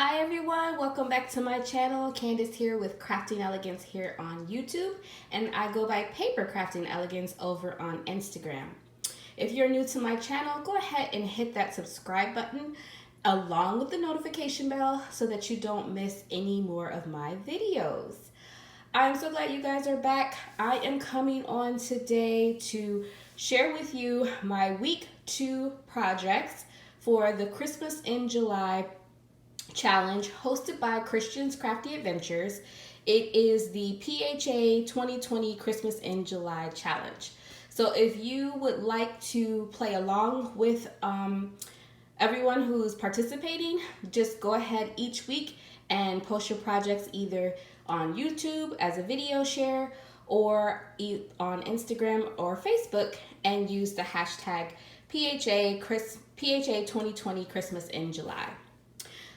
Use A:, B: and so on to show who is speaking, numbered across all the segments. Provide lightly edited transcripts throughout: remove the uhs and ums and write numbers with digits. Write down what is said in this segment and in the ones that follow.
A: Hi everyone, welcome back to my channel. Candace here with Crafting Elegance here on YouTube, and I go by Paper Crafting Elegance over on Instagram. If you're new to my channel, go ahead and hit that subscribe button along with the notification bell so that you don't miss any more of my videos. I'm so glad you guys are back. I am coming on today to share with you my week 2 projects for the Christmas in July challenge hosted by Kristianne's Crafty Adventures. It is the PHA 2020 Christmas in July challenge. So if you would like to play along with everyone who's participating, just go ahead each week and post your projects either on YouTube as a video share or on Instagram or Facebook and use the hashtag PHA 2020 Christmas in July.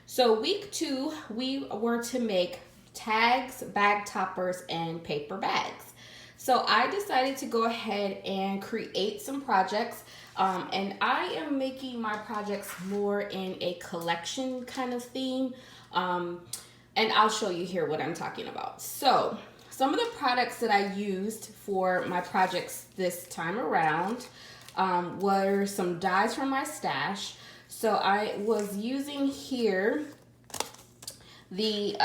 A: So week 2, we were to make tags, bag toppers, and paper bags. So I decided to go ahead and create some projects, and I am making my projects more in a collection kind of theme, and I'll show you here what I'm talking about. So some of the products that I used for my projects this time around were some dies from my stash. So I was using here the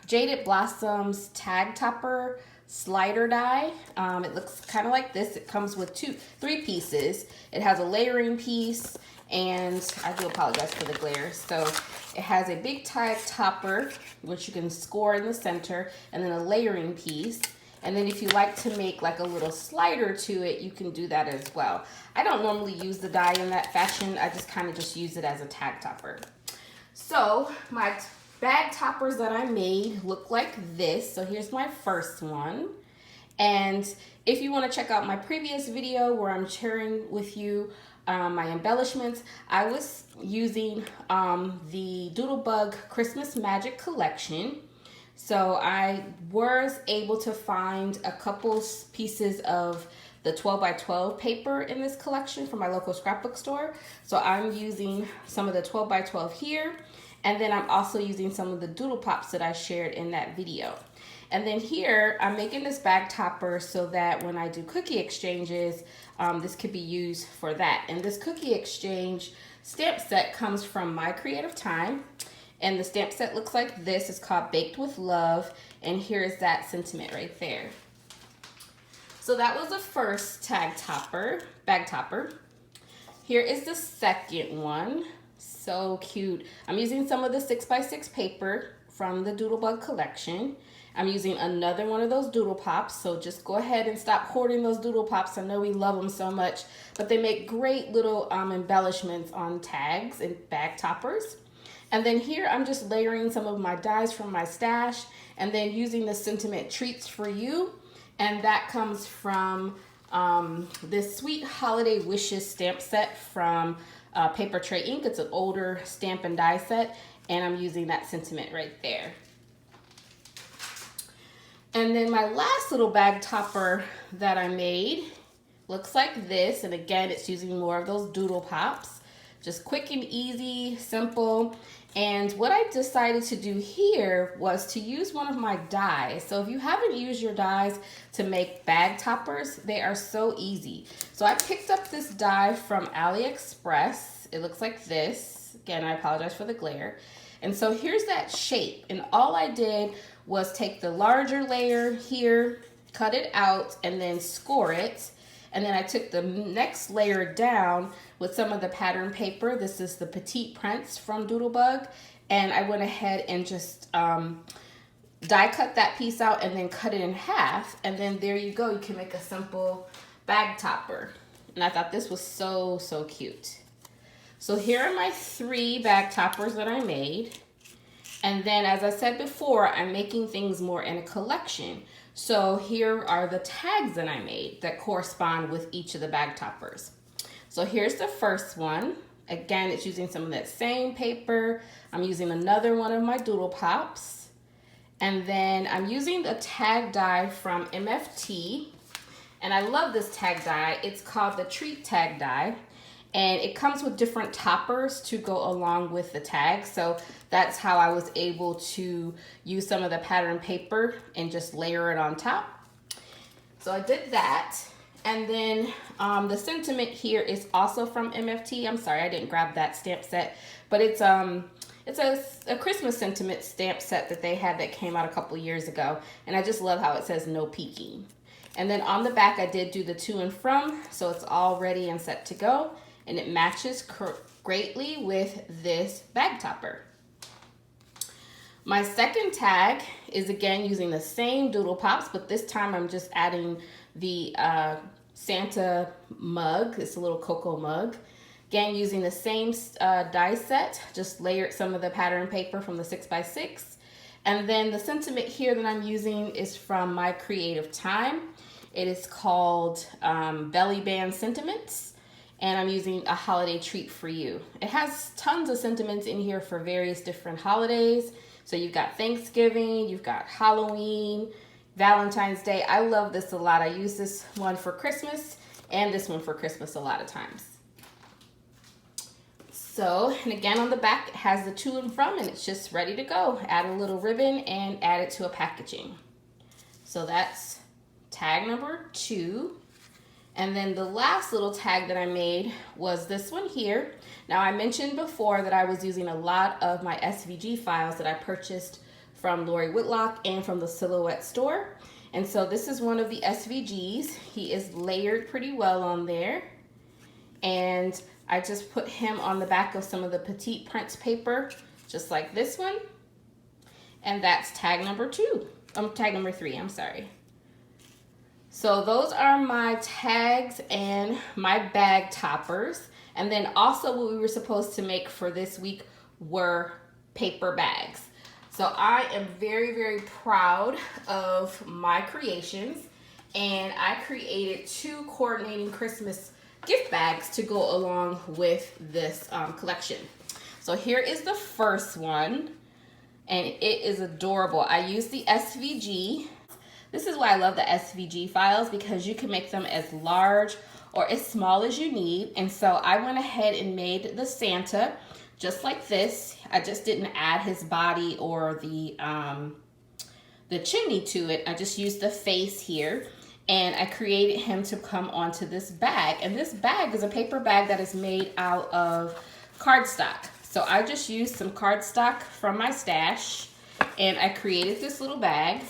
A: Jaded Blossoms Tag Topper Slider die. It looks kind of like this. It comes with 3 pieces. It has a layering piece, and I do apologize for the glare. So it has a big tag topper, which you can score in the center, and then a layering piece. And then if you like to make like a little slider to it, you can do that as well. I don't normally use the die in that fashion. I just kind of just use it as a tag topper. So my bag toppers that I made look like this. So here's my first one. And if you want to check out my previous video where I'm sharing with you my embellishments, I was using the Doodlebug Christmas Magic Collection. So I was able to find a couple pieces of the 12 by 12 paper in this collection from my local scrapbook store. So I'm using some of the 12 by 12 here, and then I'm also using some of the doodle pops that I shared in that video. And then here I'm making this bag topper so that when I do cookie exchanges, this could be used for that. And this cookie exchange stamp set comes from My Creative Time. And the stamp set looks like this. It's called Baked with Love. And here's that sentiment right there. So that was the first bag topper. Here is the second one. So cute. I'm using some of the 6x6 paper from the Doodlebug collection. I'm using another one of those doodle pops. So just go ahead and stop hoarding those doodle pops. I know we love them so much, but they make great little embellishments on tags and bag toppers. And then here I'm just layering some of my dies from my stash and then using the Sentiment Treats for You. And that comes from this Sweet Holiday Wishes stamp set from Paper Tray Ink. It's an older stamp and die set, and I'm using that sentiment right there. And then my last little bag topper that I made looks like this. And again, it's using more of those doodle pops. Just quick and easy, simple. And what I decided to do here was to use one of my dies. So if you haven't used your dies to make bag toppers, they are so easy. So I picked up this die from AliExpress. It looks like this. Again, I apologize for the glare. And so here's that shape. And all I did was take the larger layer here, cut it out, and then score it. And then I took the next layer down with some of the pattern paper. This is the Petite Prince from Doodlebug. And I went ahead and just die cut that piece out and then cut it in half. And then there you go. You can make a simple bag topper. And I thought this was so, so cute. So here are my 3 bag toppers that I made. And then, as I said before, I'm making things more in a collection. So here are the tags that I made that correspond with each of the bag toppers. So here's the first one. Again, it's using some of that same paper. I'm using another one of my doodle pops. And then I'm using the tag die from MFT. And I love this tag die. It's called the Treat Tag Die. And it comes with different toppers to go along with the tag. So that's how I was able to use some of the pattern paper and just layer it on top. So I did that. And then the sentiment here is also from MFT. I'm sorry, I didn't grab that stamp set, but it's a Christmas sentiment stamp set that they had that came out a couple years ago. And I just love how it says no peeking. And then on the back, I did do the to and from, so it's all ready and set to go. And it matches greatly with this bag topper. My second tag is again using the same doodle pops, but this time I'm just adding the Santa mug. It's a little cocoa mug. Again, using the same die set, just layered some of the pattern paper from the 6x6. And then the sentiment here that I'm using is from my creative time. It is called Belly Band Sentiments, and I'm using a holiday treat for you. It has tons of sentiments in here for various different holidays. So you've got Thanksgiving, you've got Halloween, Valentine's Day. I love this a lot. I use this one for Christmas and this one for Christmas a lot of times. So, and again on the back, it has the to and from, and it's just ready to go. Add a little ribbon and add it to a packaging. So that's tag number 2. And then the last little tag that I made was this one here. Now I mentioned before that I was using a lot of my SVG files that I purchased from Lori Whitlock and from the Silhouette store. And so this is one of the SVGs. He is layered pretty well on there. And I just put him on the back of some of the petite prints paper, just like this one. And that's tag number 3, I'm sorry. So those are my tags and my bag toppers. And then also what we were supposed to make for this week were paper bags. So I am very, very proud of my creations. And I created 2 coordinating Christmas gift bags to go along with this collection. So here is the first one. And it is adorable. I used the SVG. This is why I love the SVG files, because you can make them as large or as small as you need. And so I went ahead and made the Santa just like this. I just didn't add his body or the chimney to it. I just used the face here, and I created him to come onto this bag. And this bag is a paper bag that is made out of cardstock. So I just used some cardstock from my stash, and I created this little bag.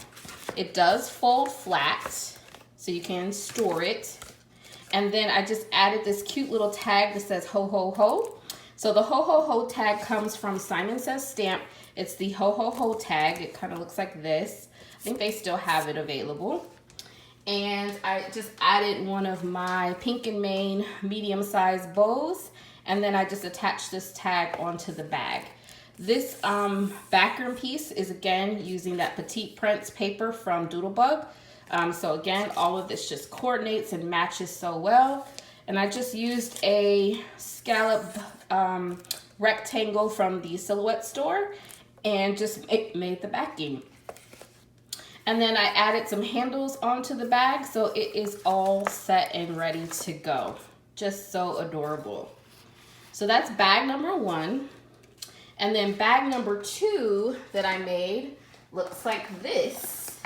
A: It does fold flat, so you can store it. And then I just added this cute little tag that says ho ho ho. So the ho ho ho tag comes from Simon Says Stamp. It's the ho ho ho tag. It kind of looks like this. I think they still have it available. And I just added one of my Pink and Main medium-sized bows, and then I just attached this tag onto the bag. This background piece is again using that petite prints paper from Doodlebug. So again, all of this just coordinates and matches so well. And I just used a scallop rectangle from the Silhouette store and just made the backing. And then I added some handles onto the bag, so it is all set and ready to go. Just so adorable. So that's bag number 1. And then bag number 2 that I made looks like this.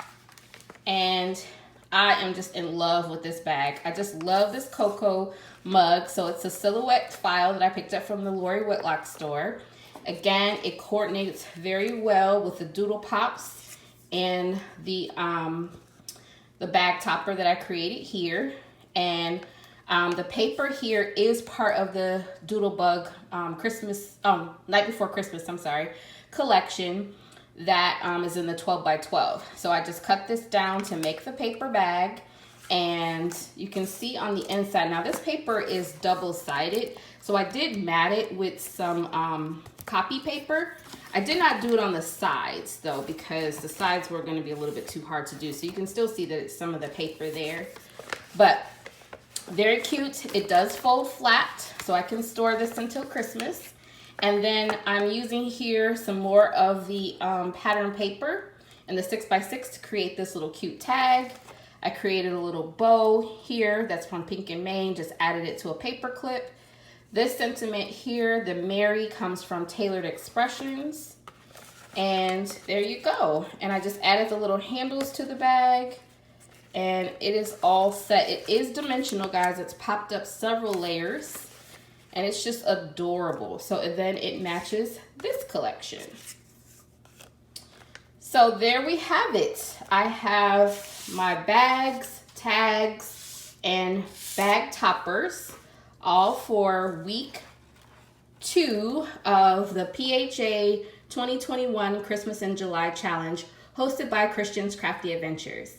A: And I am just in love with this bag. I just love this cocoa mug. So it's a Silhouette file that I picked up from the Lori Whitlock store. Again, it coordinates very well with the doodle pops and the bag topper that I created here. And the paper here is part of the Doodlebug Night Before Christmas, collection that is in the 12 by 12. So I just cut this down to make the paper bag, and you can see on the inside. Now this paper is double-sided, so I did mat it with some copy paper. I did not do it on the sides though, because the sides were going to be a little bit too hard to do. So you can still see that it's some of the paper there, but very cute. It does fold flat, so I can store this until Christmas. And then I'm using here some more of the pattern paper and the 6x6 to create this little cute tag. I created a little bow here that's from Pink and Main, just added it to a paper clip. This sentiment here, the Mary, comes from Tailored Expressions. And there you go. And I just added the little handles to the bag. And it is all set. It is dimensional, guys. It's popped up several layers. And it's just adorable. So then it matches this collection. So there we have it. I have my bags, tags, and bag toppers, all for week 2 of the PHA 2021 Christmas in July Challenge, hosted by Kristianne's Crafty Adventures.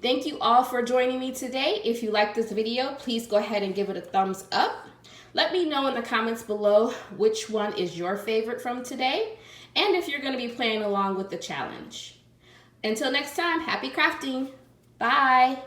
A: Thank you all for joining me today. If you like this video, please go ahead and give it a thumbs up. Let me know in the comments below which one is your favorite from today, and if you're going to be playing along with the challenge. Until next time, happy crafting. Bye.